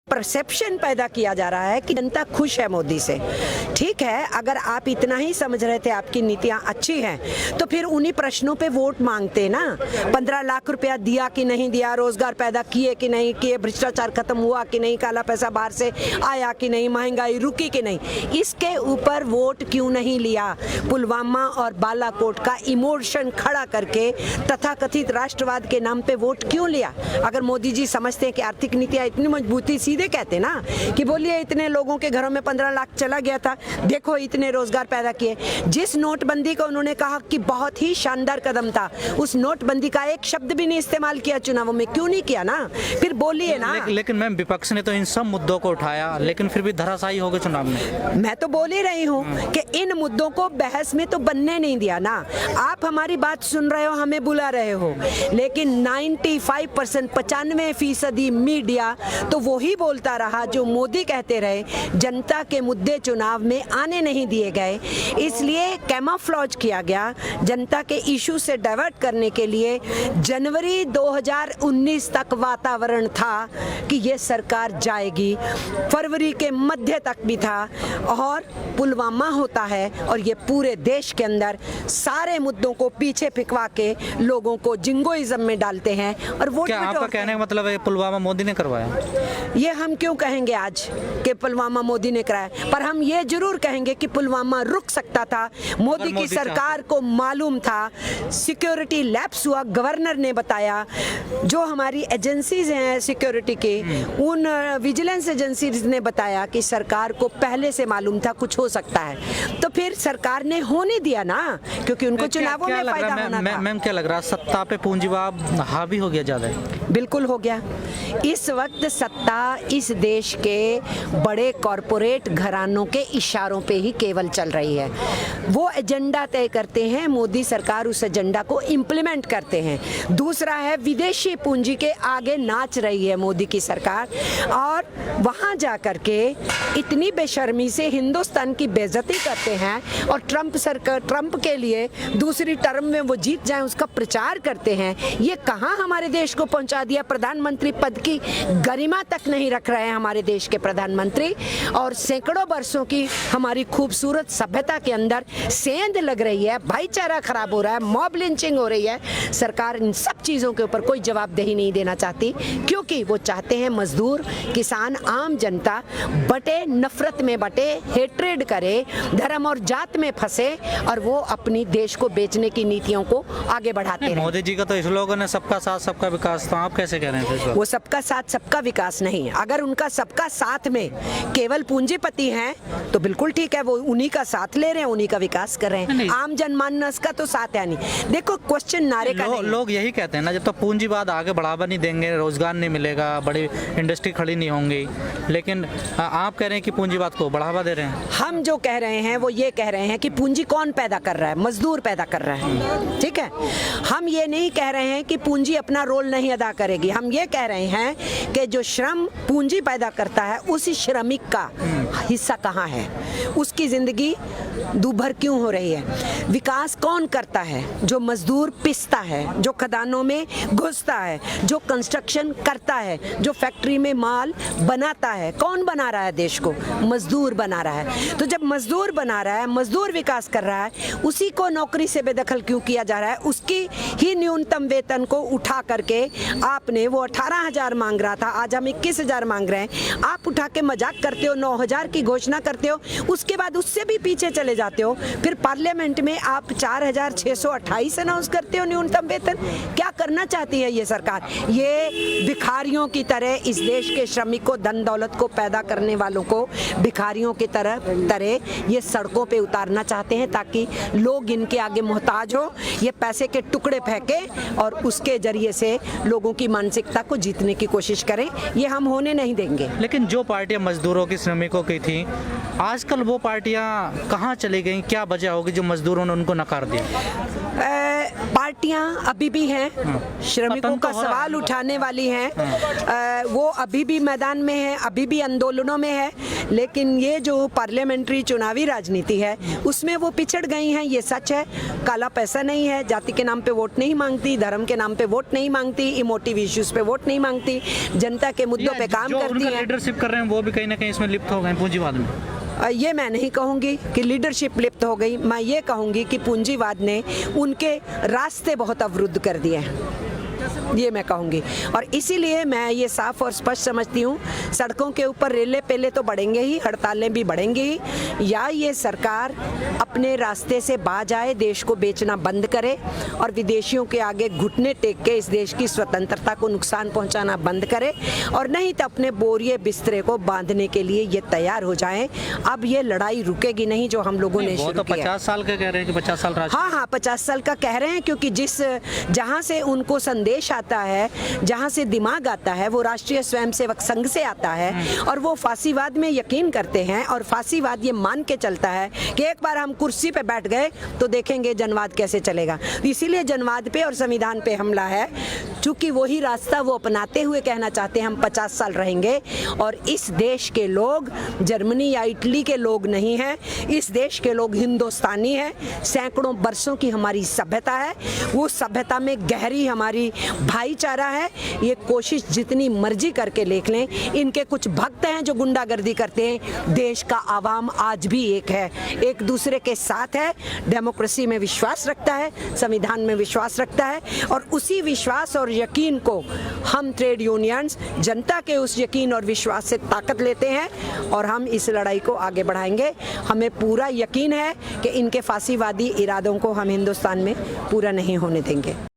Perception पैदा किया जा रहा है कि जनता खुश है मोदी से। ठीक है, अगर आप इतना ही समझ रहे थे आपकी नीतियां अच्छी हैं तो फिर उन्हीं प्रश्नों पे वोट मांगते ना। 15 लाख रुपया दिया कि नहीं दिया, रोजगार पैदा किए कि नहीं किए, भ्रष्टाचार खत्म हुआ कि नहीं, काला पैसा बाहर से आया कि नहीं, महंगाई रुकी कि नहीं, इसके ऊपर वोट क्यों नहीं लिया? पुलवामा और बालाकोट का इमोशन खड़ा करके तथाकथित राष्ट्रवाद के नाम पे वोट क्यों लिया? अगर मोदी जी समझते हैं कि आर्थिक नीतियां इतनी मजबूती, सीधे कहते ना कि बोलिए इतने लोगों के घरों में 15 लाख चला गया था, देखो इतने रोजगार पैदा किए। जिस नोटबंदी को उन्होंने कहा कि बहुत ही शानदार कदम था, उस नोटबंदी का एक शब्द भी नहीं इस्तेमाल किया चुनावों में, क्यों नहीं किया ना? फिर बोलिए ना। लेकिन मैम विपक्ष ने तो इन सब मुद्दों को उठाया, लेकिन फिर भी धराशायी हो गए चुनाव में। मैं तो बोल ही रही हूँ कि इन मुद्दों को बहस में तो बनने नहीं दिया ना। आप हमारी बात सुन रहे हो, हमें बुला रहे हो, लेकिन 95% 95% मीडिया तो वही बोलता रहा जो मोदी कहते रहे। जनता के मुद्दे चुनाव में आने नहीं दिए गए, इसलिए कैमोफ्लेज किया गया जनता के इशू से डाइवर्ट करने के लिए। जनवरी 2019 तक वातावरण था कि ये सरकार जाएगी, फरवरी के मध्य तक भी था, और पुलवामा होता है और ये पूरे देश के अंदर सारे मुद्दों को पीछे फिकवा के लोगों को जिंगोइज्म में डालते हैं और वोट। क्या आपका कहने का मतलब है पुलवामा मोदी ने करवाया? ये हम क्यों कहेंगे आज कि पुलवामा मोदी ने कराया, पर हम ये जरूर कहेंगे कि पुलवामा रुक सकता था। मोदी की सरकार को मालूम था, सिक्योरिटी लैप्स हुआ, गवर्नर ने बताया, जो हमारी एजेंसीज हैं सिक्योरिटी की, उन विजिलेंस एजेंसीज ने बताया कि सरकार को पहले से मालूम था कुछ हो सकता है, तो फिर सरकार ने होने दिया ना, क्योंकि उनको चुनावों में फायदा होना था। मैम क्या लग रहा है, सत्ता पे पूंजीवाद हावी हो गया ज्यादा? बिल्कुल हो गया। इस वक्त सत्ता इस देश के बड़े कॉरपोरेट घरानों के इशारों पे ही केवल चल रही है। वो एजेंडा तय करते हैं, मोदी सरकार उस एजेंडा को इम्प्लीमेंट करते हैं। दूसरा है, विदेशी पूंजी के आगे नाच रही है मोदी की सरकार, और वहाँ जा करके इतनी बेशर्मी से हिंदुस्तान की बेइज्जती करते हैं और ट्रंप के लिए दूसरी टर्म में वो जीत जाएं उसका प्रचार करते हैं। ये कहाँ हमारे देश को पहुँचा दिया? प्रधानमंत्री पद की गरिमा तक नहीं रख रहे हैं हमारे देश के प्रधानमंत्री, और सैकड़ों वर्षों की हमारी खूबसूरत सभ्यता के अंदर सेंध लग रही है, भाईचारा खराब हो रहा है, मॉब लिंचिंग हो रही है। सरकार इन सब चीज़ों के ऊपर कोई जवाबदेही नहीं देना चाहती, क्योंकि वो चाहते हैं मजदूर, किसान, आम जनता बटे, नफरत में बटे, हेट्रेड करे, धर्म और जात में फंसे, और वो अपनी देश को बेचने की नीतियों को आगे बढ़ाते हैं। मोदी जी का तो स्लोगन है सबका साथ सबका विकास, तो आप कैसे कह रहे हैं? वो सबका साथ सबका विकास नहीं है। अगर उनका सबका साथ में केवल पूंजीपति हैं तो बिल्कुल ठीक है, वो उन्हीं का साथ ले रहे हैं, उन्हीं का विकास कर रहे हैं। आम जनमानस का तो साथ है नहीं। देखो, क्वेश्चन नारे का नहीं। लोग यही कहते हैं ना, जब तक पूंजीवाद आगे बढ़ावा नहीं देंगे, रोजगार नहीं मिलेगा, बड़ी इंडस्ट्री खड़ी नहीं होंगी, लेकिन आप कह रहे हैं कि पूंजीवाद को बढ़ावा दे रहे हैं। हम जो कह रहे हैं वो ये कह रहे हैं कि पूंजी कौन पैदा कर रहा है? मजदूर पैदा कर रहा है, ठीक है। हम ये नहीं कह रहे हैं कि पूंजी अपना रोल नहीं अदा करेगी। हम ये कह रहे हैं कि जो श्रम पूंजी पैदा करता है, उसी श्रमिक का हिस्सा कहाँ है, उसकी जिंदगी दूभर क्यों हो रही है? विकास कौन करता है? जो मजदूर पिसता है, जो खदानों में घुसता है, जो कंस्ट्रक्शन करता है, जो फैक्ट्री में माल बनाता है। कौन बना रहा है देश को? मजदूर बना रहा है। तो जब मजदूर बना रहा है, मजदूर विकास कर रहा है, उसी को नौकरी से बेदखल क्यों किया जा रहा है? उसकी ही न्यूनतम वेतन को उठा करके आपने, वो 18,000 मांग रहा था, आज हम 21,000 मांग रहे हैं, आप उठा के मजाक करते हो, 9,000 की घोषणा करते हो, उसके बाद उससे भी पीछे चले जाते हो। फिर पार्लियामेंट में आप 4,628 अनाउंस करते हो न्यूनतम वेतन। क्या करना चाहती है ये सरकार? ये भिखारियों की तरह इस देश के श्रमिकों, धन दौलत को पैदा करने वालों को भिखारियों की तरह ये सड़कों पे उतारना चाहते हैं, ताकि लोग इनके आगे मोहताज हो, ये पैसे के टुकड़े फेंके और उसके जरिए से लोगों की मानसिकता को जीतने की कोशिश करें। ये हम होने नहीं देंगे। लेकिन जो पार्टियां मजदूरों की, श्रमिकों की थी, आजकल वो पार्टियां कहाँ चली गई? क्या वजह होगी जो मजदूरों ने उनको नकार दिया? पार्टियां अभी भी हैं, श्रमिकों पतन तो का हो रहा है सवाल उनका। उठाने वाली हैं, वो अभी भी मैदान में है, अभी भी आंदोलनों में है, लेकिन ये जो पार्लियामेंट्री चुनावी राजनीति है उसमें वो पिछड़ गई हैं, ये सच है। काला पैसा नहीं है, जाति के नाम पे वोट नहीं मांगती, धर्म के नाम पे वोट नहीं मांगती, इमोटिव इश्यूज पे वोट नहीं मांगती, जनता के मुद्दों पे काम जो करती उनका है। लीडरशिप कर रहे हैं वो भी कहीं ना कहीं इसमें लिप्त हो गए पूंजीवाद में। ये मैं नहीं कहूँगी कि लीडरशिप लिप्त हो गई, मैं ये कहूँगी कि पूंजीवाद ने उनके रास्ते बहुत अवरुद्ध कर दिए हैं, ये मैं कहूँगी। और इसीलिए मैं ये साफ और स्पष्ट समझती हूँ, सड़कों के ऊपर रेले पेले तो बढ़ेंगे ही, हड़तालें भी बढ़ेंगी ही, या ये सरकार अपने रास्ते से बाज आए, देश को बेचना बंद करे और विदेशियों के आगे घुटने टेक के इस देश की स्वतंत्रता को नुकसान पहुंचाना बंद करे, और नहीं तो अपने बोरिए बिस्तरे को बांधने के लिए ये तैयार हो जाएं। अब ये लड़ाई रुकेगी नहीं जो हम लोगों ने वो शुरू तो किया। 50 साल का कह रहे हैं कि 50 साल राज। हाँ, 50 साल का कह रहे हैं, क्योंकि जहाँ से उनको संदेश आता है, जहाँ से दिमाग आता है, वो राष्ट्रीय स्वयंसेवक संघ से आता है, और वो फांसीवाद में यकीन करते हैं, और फांसीवाद ये मान के चलता है कि एक बार हम कुर्सी पे बैठ गए तो देखेंगे जनवाद कैसे चलेगा। इसीलिए जनवाद पे और संविधान पे हमला है, चूंकि वही रास्ता वो अपनाते हुए कहना चाहते हैं हम 50 साल रहेंगे। और इस देश के लोग जर्मनी या इटली के लोग नहीं हैं, इस देश के लोग हिंदुस्तानी हैं, सैकड़ों बरसों की हमारी सभ्यता है, वो सभ्यता में गहरी हमारी भाईचारा है। ये कोशिश जितनी मर्जी करके देख लें, इनके कुछ भक्त हैं जो गुंडागर्दी करते हैं, देश का आवाम आज भी एक है, एक दूसरे के साथ है, डेमोक्रेसी में विश्वास रखता है, संविधान में विश्वास रखता है, और उसी विश्वास और यकीन को हम ट्रेड यूनियंस जनता के उस यकीन और विश्वास से ताकत लेते हैं, और हम इस लड़ाई को आगे बढ़ाएंगे। हमें पूरा यकीन है कि इनके फांसीवादी इरादों को हम हिंदुस्तान में पूरा नहीं होने देंगे।